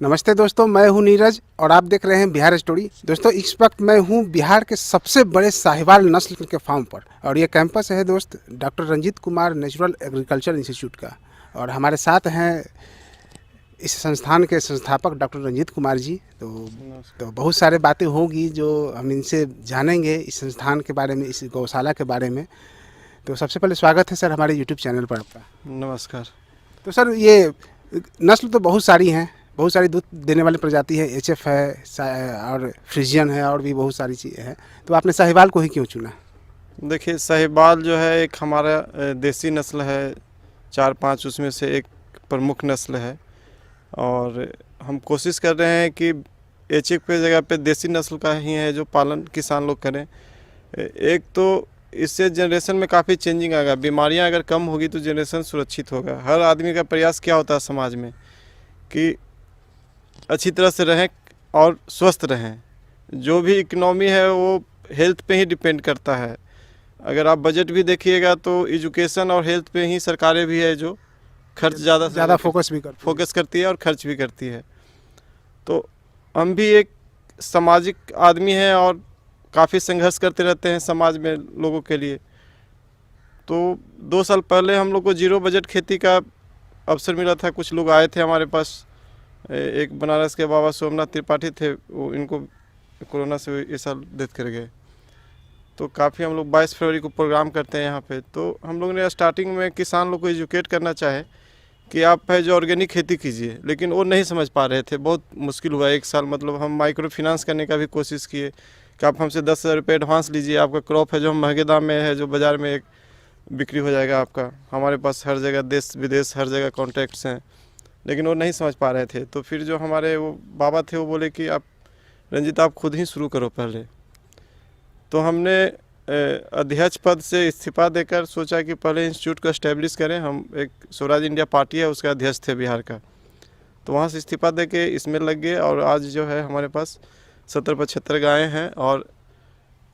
नमस्ते दोस्तों, मैं हूं नीरज और आप देख रहे हैं बिहार स्टोरी। दोस्तों, इस वक्त मैं हूं बिहार के सबसे बड़े साहिवाल नस्ल के फार्म पर और ये कैंपस है दोस्त doctor Ranjit Kumar natural agriculture institute का। और हमारे साथ हैं इस संस्थान के संस्थापक डॉक्टर रंजीत कुमार जी। तो बहुत सारे बातें होगी जो हम इनसे जानेंगे इस संस्थान के बारे में, इस गौशाला के बारे में। तो सबसे पहले स्वागत है सर हमारे यूट्यूब चैनल पर आपका। नमस्कार। तो सर, ये नस्ल तो बहुत सारी हैं, बहुत सारी दूध देने वाली प्रजाति है, एचएफ है और फ्रिजियन है और भी बहुत सारी चीज़ें हैं। तो आपने साहिवाल को ही क्यों चुना? देखिए, साहिवाल जो है एक हमारा देसी नस्ल है, 4-5 उसमें से एक प्रमुख नस्ल है। और हम कोशिश कर रहे हैं कि एचएफ पे जगह पे देसी नस्ल का ही है जो पालन किसान लोग करें। एक तो इससे जनरेशन में काफ़ी चेंजिंग आएगा, बीमारियां अगर कम होगी तो जनरेशन सुरक्षित होगा। हर आदमी का प्रयास क्या होता है समाज में कि अच्छी तरह से रहें और स्वस्थ रहें। जो भी इकनॉमी है वो हेल्थ पे ही डिपेंड करता है। अगर आप बजट भी देखिएगा तो एजुकेशन और हेल्थ पे ही सरकारें भी है जो खर्च ज़्यादा फोकस करती है और खर्च भी करती है। तो हम भी एक सामाजिक आदमी हैं और काफ़ी संघर्ष करते रहते हैं समाज में लोगों के लिए। तो 2 साल पहले हम लोग को जीरो बजट खेती का अवसर मिला था। कुछ लोग आए थे हमारे पास, एक बनारस के बाबा सोमनाथ त्रिपाठी थे, वो इनको कोरोना से इस साल डेथ कर गए। तो काफ़ी हम लोग 22 फरवरी को प्रोग्राम करते हैं यहाँ पे। तो हम लोग ने स्टार्टिंग में किसान लोग को एजुकेट करना चाहे कि आप है जो ऑर्गेनिक खेती कीजिए, लेकिन वो नहीं समझ पा रहे थे। बहुत मुश्किल हुआ 1 साल। मतलब हम माइक्रो फिनेंस करने का भी कोशिश किए कि आप हमसे 10,000 रुपये एडवांस लीजिए, आपका क्रॉप है जो महंगे दाम में है, जो बाज़ार में एक बिक्री हो जाएगा आपका। हमारे पास हर जगह देश विदेश हर जगह कॉन्टैक्ट्स हैं, लेकिन वो नहीं समझ पा रहे थे। तो फिर जो हमारे वो बाबा थे वो बोले कि आप रंजीत आप खुद ही शुरू करो पहले। तो हमने अध्यक्ष पद से इस्तीफा देकर सोचा कि पहले इंस्टीट्यूट को एस्टेब्लिश करें। हम एक स्वराज इंडिया पार्टी है उसका अध्यक्ष थे बिहार का, तो वहाँ से इस्तीफा दे के इसमें लग गए। और आज जो है हमारे पास 70-75 गायें हैं और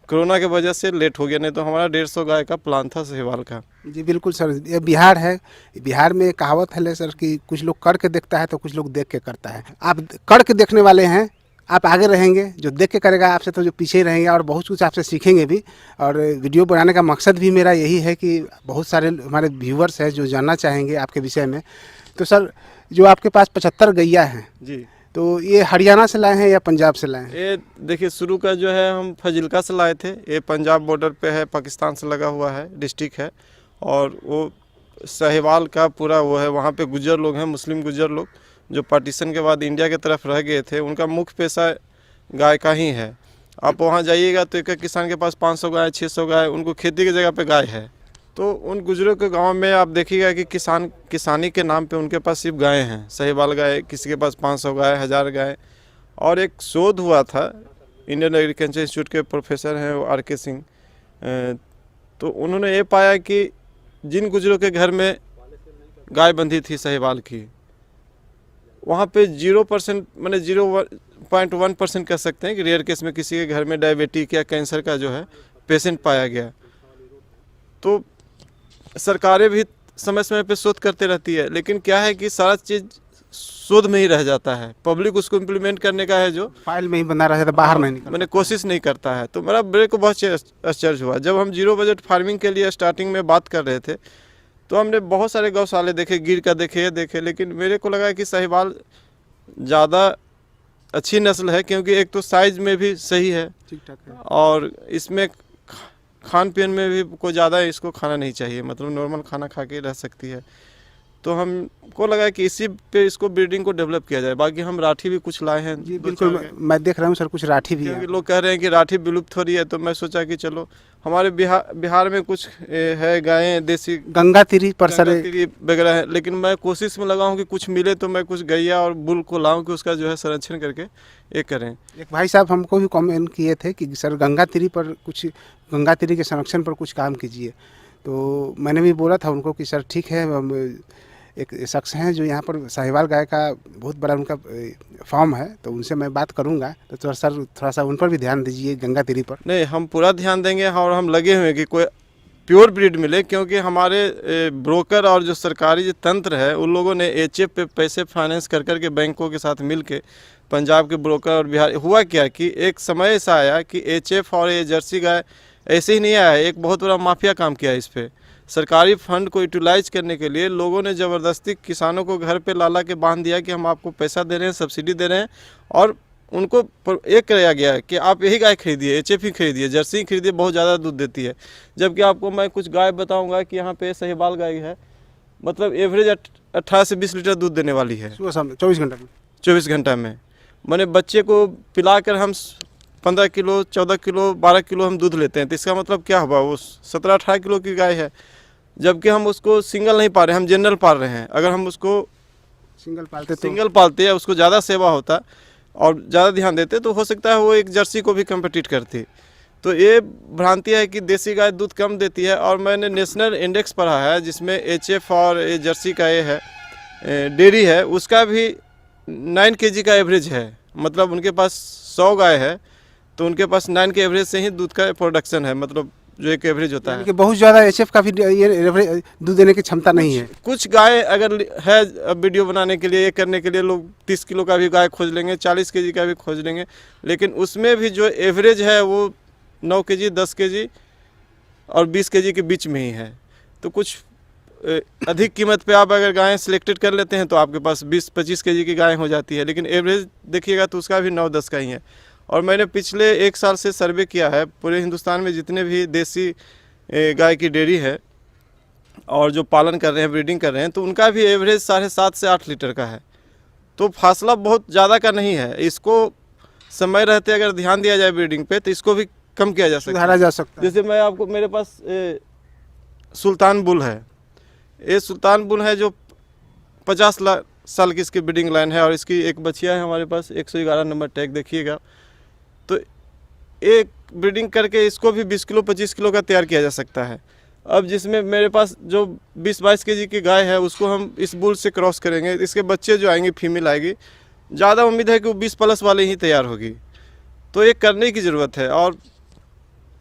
कोरोना की वजह से लेट हो गया, नहीं तो हमारा 150 गाय का प्लान था साहिवाल का। जी बिल्कुल सर, ये बिहार है। बिहार में कहावत है सर कि कुछ लोग करके देखता है तो कुछ लोग देख के करता है। आप करके देखने वाले हैं, आप आगे रहेंगे। जो देख के करेगा आपसे तो जो पीछे ही रहेंगे और बहुत कुछ आपसे सीखेंगे भी। और वीडियो बनाने का मकसद भी मेरा यही है कि बहुत सारे हमारे व्यूवर्स हैं जो जानना चाहेंगे आपके विषय में। तो सर, जो आपके पास 75 गैया हैं जी, तो ये हरियाणा से लाए हैं या पंजाब से लाए हैं? ये देखिए, शुरू का जो है हम फजिल्का से लाए थे। ये पंजाब बॉर्डर पे है, पाकिस्तान से लगा हुआ है डिस्ट्रिक्ट है। और वो साहिवाल का पूरा वो है, वहाँ पे गुज्जर लोग हैं, मुस्लिम गुज्जर लोग जो पार्टीशन के बाद इंडिया की तरफ रह गए थे। उनका मुख्य पेशा गाय का ही है। आप वहाँ जाइएगा तो एक किसान के पास 500 गाय 600 गाय, उनको खेती की जगह पे गाय है। तो उन गुजरों के गांव में आप देखिएगा कि किसानी के नाम पे उनके पास सिर्फ गायें हैं। साहिवाल गाय किसी के पास 500 गाय 1000 गाय। और एक शोध हुआ था, इंडियन एग्रीकल्चर इंस्टीट्यूट के प्रोफेसर हैं वो RK सिंह, तो उन्होंने ये पाया कि जिन गुजरों के घर में गाय बंधी थी साहिवाल की, वहाँ पे 0% मैंने 0.1% कह सकते हैं कि रेयर केस में किसी के घर में डायबिटिक या कैंसर का जो है पेशेंट पाया गया। तो सरकारें भी समय समय पे शोध करते रहती है, लेकिन क्या है कि सारा चीज़ शोध में ही रह जाता है। पब्लिक उसको इम्प्लीमेंट करने का है जो फाइल में ही बना रहा था, बाहर नहीं निकल, मैंने कोशिश नहीं करता है। तो मेरे को बहुत आश्चर्य हुआ जब हम जीरो बजट फार्मिंग के लिए स्टार्टिंग में बात कर रहे थे। तो हमने बहुत सारे गौशाले देखे, गिर का देखे, ये देखे, लेकिन मेरे को लगा कि साहिवाल ज़्यादा अच्छी नस्ल है, क्योंकि एक तो साइज़ में भी सही है, ठीक ठाक है। और इसमें खान पीन में भी कोई ज़्यादा इसको खाना नहीं चाहिए, मतलब नॉर्मल खाना खा के रह सकती है। तो हमको लगा कि इसी पे इसको ब्रीडिंग को डेवलप किया जाए। बाकी हम राठी भी कुछ लाए हैं। जी बिल्कुल, मैं देख रहा हूँ सर, कुछ राठी भी है। लोग कह रहे हैं कि राठी विलुप्त हो रही है, तो मैं सोचा कि चलो हमारे बिहार में कुछ है गायें देसी, गंगा तिरी पर सर वगैरह है। लेकिन मैं कोशिश में लगा हूँ कि कुछ मिले तो मैं कुछ गैया और बुल को लाऊं कि उसका जो है संरक्षण करके ये करें। एक भाई साहब हमको भी कमेंट किए थे कि सर गंगा तिरी पर कुछ, गंगा तिरी के संरक्षण पर कुछ काम कीजिए। तो मैंने भी बोला था उनको कि सर ठीक है, एक शख्स हैं जो यहाँ पर साहिवाल गाय का बहुत बड़ा उनका फार्म है, तो उनसे मैं बात करूँगा। तो सर थोड़ा सा उन पर भी ध्यान दीजिए, गंगा तिरी पर। नहीं, हम पूरा ध्यान देंगे और हम लगे हुए हैं कि कोई प्योर ब्रीड मिले, क्योंकि हमारे ब्रोकर और जो सरकारी जो तंत्र है उन लोगों ने एचएफ पे पैसे फाइनेंस कर कर के बैंकों के साथ मिल के पंजाब के ब्रोकर और बिहार, हुआ क्या कि एक समय ऐसा आया कि एचएफ और ये जर्सी गाय ऐसे ही नहीं आया, एक बहुत बड़ा माफिया काम किया इस पर। सरकारी फंड को यूटिलाइज करने के लिए लोगों ने ज़बरदस्ती किसानों को घर पे लाला के बांध दिया कि हम आपको पैसा दे रहे हैं, सब्सिडी दे रहे हैं, और उनको एक कराया गया है कि आप यही गाय खरीदिए, एचएफ ही खरीदिए, जर्सी ही खरीदिए, बहुत ज़्यादा दूध देती है। जबकि आपको मैं कुछ गाय बताऊंगा कि यहाँ पे साहिवाल गाय है, मतलब एवरेज 18 से 20 लीटर दूध देने वाली है सुबह शाम 24 घंटे में। 24 घंटा में। मैंने बच्चे को पिलाकर हम 15 किलो 14 किलो 12 किलो हम दूध लेते हैं, तो इसका मतलब क्या हुआ, वो 17-18 किलो की गाय है। जबकि हम उसको सिंगल नहीं पाल रहे, हम जनरल पाल रहे हैं। अगर हम उसको सिंगल पालते हैं, उसको ज़्यादा सेवा होता और ज़्यादा ध्यान देते तो हो सकता है वो एक जर्सी को भी कम्पिटिट करती। तो ये भ्रांति है कि देसी गाय दूध कम देती है। और मैंने नेशनल इंडेक्स पढ़ा है जिसमें एचएफ और ये जर्सी का ये है डेयरी है, उसका भी 9 kg का एवरेज है। मतलब उनके पास 100 गाय है तो उनके पास 9 के एवरेज से ही दूध का प्रोडक्शन है, मतलब जो एक एवरेज होता है। कि बहुत ज़्यादा एचएफ का भी ये दूध देने की क्षमता नहीं है। कुछ गाय अगर है वीडियो बनाने के लिए, ये करने के लिए लोग 30 किलो का भी गाय खोज लेंगे, 40 kg का भी खोज लेंगे, लेकिन उसमें भी जो एवरेज है वो 9 kg 10 kg और 20 kg के बीच में ही है। तो कुछ अधिक कीमत पे आप अगर गायें सिलेक्टेड कर लेते हैं तो आपके पास 20-25 kg की गाय हो जाती है, लेकिन एवरेज देखिएगा तो उसका भी 9-10 का ही है। और मैंने पिछले 1 साल से सर्वे किया है पूरे हिंदुस्तान में जितने भी देसी गाय की डेयरी है और जो पालन कर रहे हैं, ब्रीडिंग कर रहे हैं, तो उनका भी एवरेज 7.5 से 8 लीटर का है। तो फासला बहुत ज़्यादा का नहीं है। इसको समय रहते अगर ध्यान दिया जाए ब्रीडिंग पे तो इसको भी कम किया जा सकता है, सुधारा जा सकता है। जैसे मैं आपको, मेरे पास सुल्तान बुल है, ये सुल्तान बुल है जो 50 साल की इसकी ब्रीडिंग लाइन है, और इसकी एक बछिया है हमारे पास 111 नंबर टैग देखिएगा। तो एक ब्रीडिंग करके इसको भी 20 किलो 25 किलो का तैयार किया जा सकता है। अब जिसमें मेरे पास जो 20-22 kg की गाय है उसको हम इस बुल से क्रॉस करेंगे, इसके बच्चे जो आएंगे, फीमेल आएगी, ज़्यादा उम्मीद है कि वो 20+ वाले ही तैयार होगी। तो ये करने की ज़रूरत है। और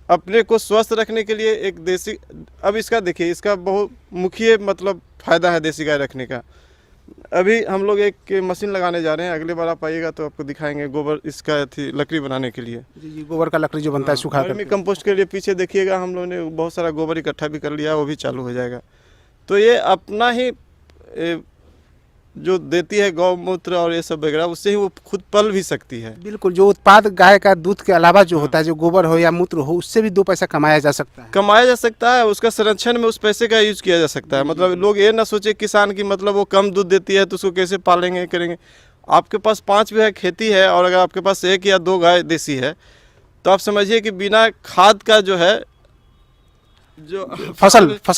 अपने को स्वस्थ रखने के लिए एक देसी, अब इसका देखिए, इसका बहुत मुख्य मतलब फ़ायदा है देसी गाय रखने का। अभी हम लोग एक मशीन लगाने जा रहे हैं, अगले बार आप आइएगा तो आपको दिखाएंगे, गोबर इसका थी लकड़ी बनाने के लिए। जी, गोबर का लकड़ी जो बनता है सूखा कर। कंपोस्ट के लिए पीछे देखिएगा हम लोगों ने बहुत सारा गोबर इकट्ठा भी कर लिया, वो भी चालू हो जाएगा। तो ये अपना ही जो देती है गौमूत्र और ये सब वगैरह, उससे ही वो खुद पल भी सकती है। बिल्कुल, जो उत्पाद गाय का दूध के अलावा जो होता है, जो गोबर हो या मूत्र हो, उससे भी 2 पैसा कमाया जा सकता है। कमाया जा सकता है, उसका संरक्षण में उस पैसे का यूज किया जा सकता है। मतलब लोग ये ना सोचे किसान की, मतलब वो कम दूध देती है तो उसको कैसे पालेंगे करेंगे। आपके पास 5 बीघा खेती है और अगर आपके पास 1 या 2 गाय देसी है तो आप समझिए कि बिना खाद का जो है जो फसल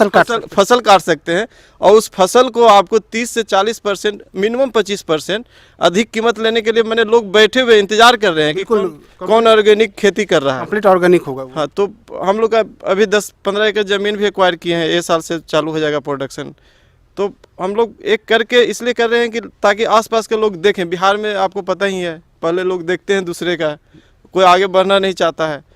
काट सकते हैं, और उस फसल को आपको 30 से 40%, मिनिमम 25% अधिक कीमत लेने के लिए मैंने लोग बैठे हुए इंतजार कर रहे हैं कि कौन ऑर्गेनिक खेती कर रहा है, कंप्लीट ऑर्गेनिक होगा वो। हाँ, तो हम लोग का अभी 10-15 एकड़ ज़मीन भी एक्वायर किए हैं, ये साल से चालू हो जाएगा प्रोडक्शन। तो हम लोग एक करके इसलिए कर रहे हैं कि ताकि आसपास के लोग देखें। बिहार में आपको पता ही है, पहले लोग देखते हैं दूसरे का, कोई आगे बढ़ना नहीं चाहता है।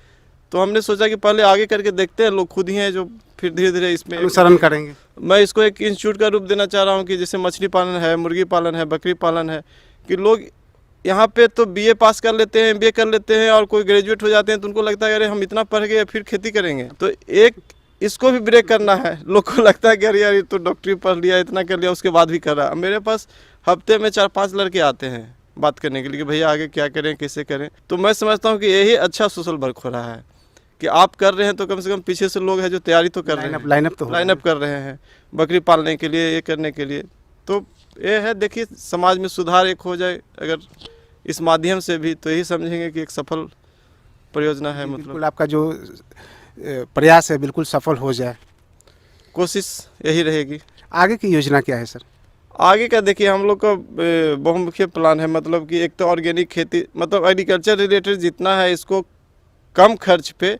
तो हमने सोचा कि पहले आगे करके देखते हैं, लोग खुद ही हैं जो फिर धीरे धीरे इसमें अनुसरण करेंगे। मैं इसको एक इंस्टीट्यूट का रूप देना चाह रहा हूँ कि जैसे मछली पालन है, मुर्गी पालन है, बकरी पालन है, कि लोग यहाँ पे तो BA पास कर लेते हैं, MBA कर लेते हैं और कोई ग्रेजुएट हो जाते हैं, तो उनको लगता है अरे हम इतना पढ़ गए फिर खेती करेंगे। तो एक इसको भी ब्रेक करना है। लोग को लगता है कि अरे यार ये तो डॉक्टरी पढ़ लिया, इतना कर लिया, उसके बाद भी कर रहा है। मेरे पास हफ्ते में 4-5 लड़के आते हैं बात करने के लिए कि भैया आगे क्या करें, कैसे करें। तो मैं समझता हूँ कि यही अच्छा सोशल वर्क हो रहा है कि आप कर रहे हैं तो कम से कम पीछे से लोग हैं जो तैयारी तो कर रहे हैं, लाइनअप कर रहे हैं बकरी पालने के लिए, ये करने के लिए। तो ये है, देखिए समाज में सुधार एक हो जाए अगर इस माध्यम से भी, तो यही समझेंगे कि एक सफल परियोजना है। मतलब आपका जो प्रयास है बिल्कुल सफल हो जाए, कोशिश यही रहेगी। आगे की योजना क्या है सर? आगे का देखिए, हम लोग का बहुमुखी प्लान है। मतलब कि एक तो ऑर्गेनिक खेती, मतलब एग्रीकल्चर रिलेटेड जितना है, इसको कम खर्च पे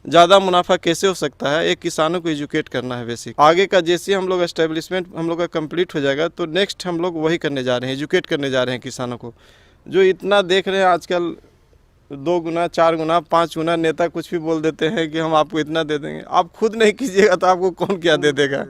ज़्यादा मुनाफा कैसे हो सकता है, एक किसानों को एजुकेट करना है बेसिक। आगे का जैसे हम लोग एस्टेब्लिशमेंट हम लोग का कंप्लीट हो जाएगा तो नेक्स्ट हम लोग वही करने जा रहे हैं, एजुकेट करने जा रहे हैं किसानों को। जो इतना देख रहे हैं आजकल 2 गुना 4 गुना 5 गुना नेता कुछ भी बोल देते हैं कि हम आपको इतना दे देंगे। आप खुद नहीं कीजिएगा तो आपको कौन क्या दे देगा।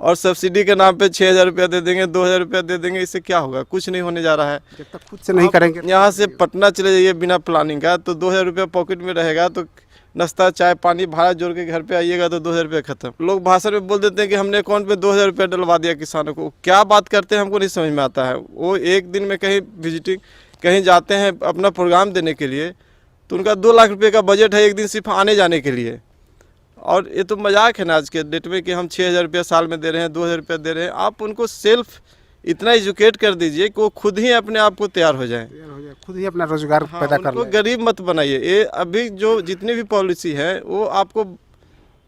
और सब्सिडी के नाम पे 6,000 रुपया दे देंगे, 2,000 रुपया दे देंगे, इससे क्या होगा? कुछ नहीं होने जा रहा है। जब तक खुद से नहीं करेंगे। यहाँ से पटना चले जाइए बिना प्लानिंग का तो 2,000 रुपया पॉकेट में रहेगा, तो नाश्ता चाय पानी भाड़ा जोड़ के घर पे आइएगा तो 2,000 रुपया खत्म। लोग भाषण में बोल देते हैं कि हमने अकाउंट में 2,000 रुपया डलवा दिया किसानों को। क्या बात करते हैं हमको नहीं समझ में आता है। वो एक दिन में कहीं विजिटिंग कहीं जाते हैं अपना प्रोग्राम देने के लिए, तो उनका 2 लाख रुपये का बजट है एक दिन सिर्फ आने जाने के लिए। और ये तो मजाक है ना आज के डेट में कि हम 6,000 रुपया साल में दे रहे हैं, 2,000 रुपया दे रहे हैं। आप उनको सेल्फ इतना एजुकेट कर दीजिए कि वो खुद ही अपने आप को तैयार हो जाए, खुद ही अपना रोजगार पैदा कर उनको ले। गरीब मत बनाइए। ये अभी जो जितनी भी पॉलिसी है वो आपको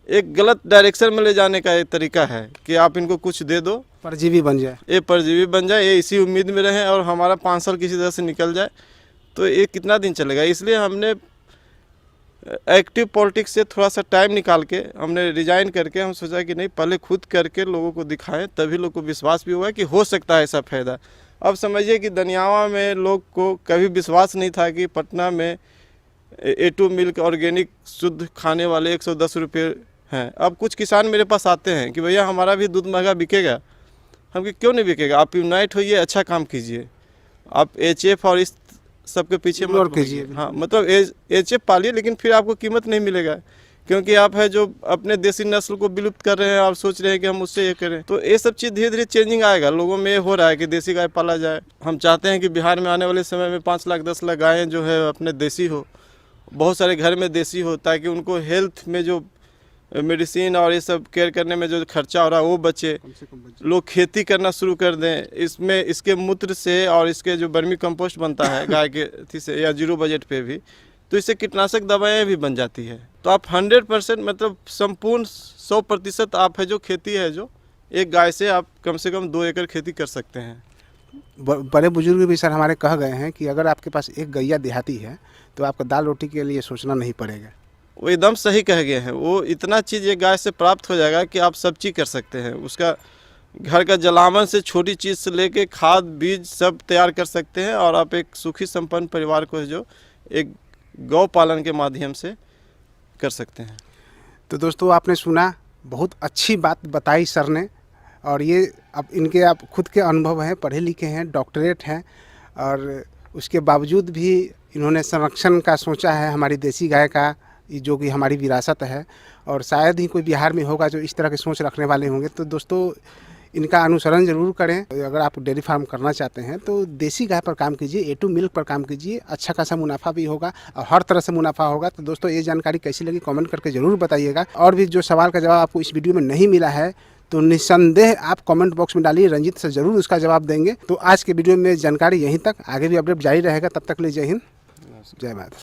एक गलत डायरेक्शन में ले जाने का एक तरीका है कि आप इनको कुछ दे दो, परजीवी बन जाए। ये परजीवी बन जाए, ये इसी उम्मीद में रहें और हमारा 5 साल किसी तरह से निकल जाए, तो ये कितना दिन चलेगा। इसलिए हमने एक्टिव पॉलिटिक्स से थोड़ा सा टाइम निकाल के हमने रिजाइन करके हम सोचा कि नहीं, पहले खुद करके लोगों को दिखाएं, तभी लोग को विश्वास भी होगा कि हो सकता है ऐसा फ़ायदा। अब समझिए कि दनियावा में लोग को कभी विश्वास नहीं था कि पटना में A2 मिल्क ऑर्गेनिक शुद्ध खाने वाले 110 रुपये हैं। अब कुछ किसान मेरे पास आते हैं कि भैया हमारा भी दूध महंगा बिकेगा। हम कि क्यों नहीं बिकेगा, आप यूनाइट होइए, अच्छा काम कीजिए, आप HF और इस सबके पीछे मत कीजिए। हाँ, मतलब HF पालिए, लेकिन फिर आपको कीमत नहीं मिलेगा, क्योंकि आप है जो अपने देसी नस्ल को विलुप्त कर रहे हैं और सोच रहे हैं कि हम उससे ये करें। तो ये सब चीज़ धीरे धीरे चेंजिंग आएगा, लोगों में ये हो रहा है कि देसी गाय पाला जाए। हम चाहते हैं कि बिहार में आने वाले समय में 5 लाख 10 लाख गायें जो है अपने देसी हो, बहुत सारे घर में देसी हो, ताकि उनको हेल्थ में जो मेडिसिन और ये सब केयर करने में जो खर्चा हो रहा है वो बचे। लोग खेती करना शुरू कर दें, इसमें इसके मूत्र से और इसके जो वर्मी कंपोस्ट बनता है गाय के थी से या 0 बजट पे भी, तो इससे कीटनाशक दवाएं भी बन जाती है। तो आप 100% मतलब संपूर्ण 100% आप है जो खेती है जो एक गाय से आप कम से कम 2 एकड़ खेती कर सकते हैं। बड़े बुजुर्ग भी सर हमारे कह गए हैं कि अगर आपके पास एक गैया देहाती है तो आपको दाल रोटी के लिए सोचना नहीं पड़ेगा। वो एकदम सही कह गए हैं। वो इतना चीज़ एक गाय से प्राप्त हो जाएगा कि आप सब चीज़ कर सकते हैं। उसका घर का जलावन से छोटी चीज़ से लेके खाद बीज सब तैयार कर सकते हैं, और आप एक सुखी संपन्न परिवार को जो एक गौ पालन के माध्यम से कर सकते हैं। तो दोस्तों आपने सुना, बहुत अच्छी बात बताई सर ने, और ये अब इनके आप खुद के अनुभव हैं, पढ़े लिखे हैं, डॉक्टरेट हैं, और उसके बावजूद भी इन्होंने संरक्षण का सोचा है हमारी देसी गाय का, जो कि हमारी विरासत है, और शायद ही कोई बिहार में होगा जो इस तरह की सोच रखने वाले होंगे। तो दोस्तों इनका अनुसरण ज़रूर करें। अगर आप डेयरी फार्म करना चाहते हैं तो देसी गाय पर काम कीजिए, A2 मिल्क पर काम कीजिए, अच्छा खासा मुनाफा भी होगा और हर तरह से मुनाफा होगा। तो दोस्तों ये जानकारी कैसी लगी कमेंट करके ज़रूर बताइएगा। और भी जो सवाल का जवाब आपको इस वीडियो में नहीं मिला है तो निस्संदेह आप कमेंट बॉक्स में डालिए, रंजीत से ज़रूर उसका जवाब देंगे। तो आज के वीडियो में जानकारी यहीं तक, आगे भी अपडेट जारी रहेगा। तब तक ले जय हिंद, जय भारत।